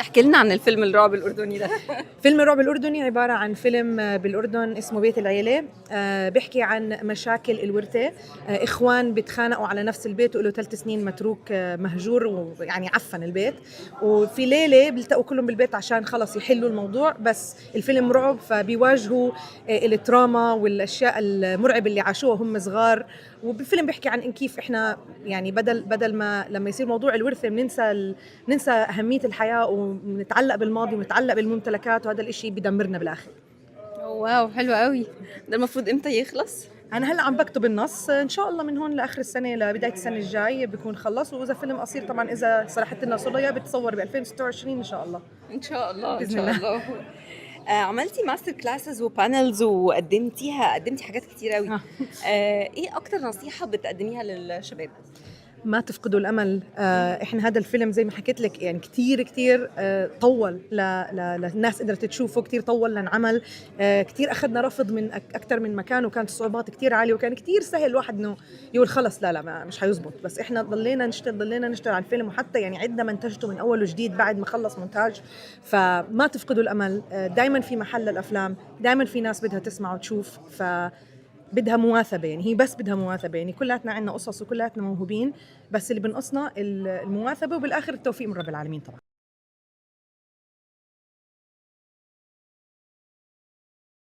احكي لنا عن الفيلم الرعب الأردني ده. فيلم الرعب الأردني عبارة عن فيلم بالأردن اسمه بيت العيلة. بيحكي عن مشاكل الورثة. إخوان بيتخانقوا على نفس البيت وله 3 سنين متروك مهجور ويعني عفن البيت، وفي ليلة بيلتقوا كلهم بالبيت عشان خلص يحلوا الموضوع. بس الفيلم رعب فبيواجهوا التراما والأشياء المرعبة اللي عاشوها هم صغار. وبالفيلم بيحكي عن كيف إحنا يعني بدل ما لما يصير موضوع الورثة ننسى أهمية الحياة ونتعلق بالماضي ونتعلق بالممتلكات، وهذا الاشي بدمرنا بالاخر. واو حلو قوي. ده المفروض امتى يخلص؟ انا هلا عم بكتب النص، ان شاء الله من هون لاخر السنه لبدايه السنه الجاي بيكون خلص. واذا فيلم قصير طبعا اذا سرحت لنا صليا بتصور ب 2026 ان شاء الله. ان شاء الله ان باذن شاء الله. الله. عملتي ماستر كلاسز وبانلز وقدمتي حاجات كتير قوي. ايه اكتر نصيحة بتقدميها للشباب؟ ما تفقدوا الامل. احنا هذا الفيلم زي ما حكيت لك يعني كتير طول للناس قدرت تشوفه، كتير طول لنعمل. كتير اخذنا رفض من اكثر من مكان، وكانت الصعوبات كتير عاليه، وكان كتير سهل الواحد انه يقول خلص لا مش حيزبط. بس احنا ضلينا نشتغل على الفيلم، وحتى يعني عدنا منتجته من اول وجديد بعد ما خلص مونتاج. فما تفقدوا الامل. دائما في محل للافلام، دائما في ناس بدها تسمع وتشوف. بدها مواثبة، يعني هي بس بدها مواثبة. يعني كلاتنا عنا قصص وكلاتنا موهوبين، بس اللي بنقصنا المواثبة، وبالآخر التوفيق من رب العالمين طبعا.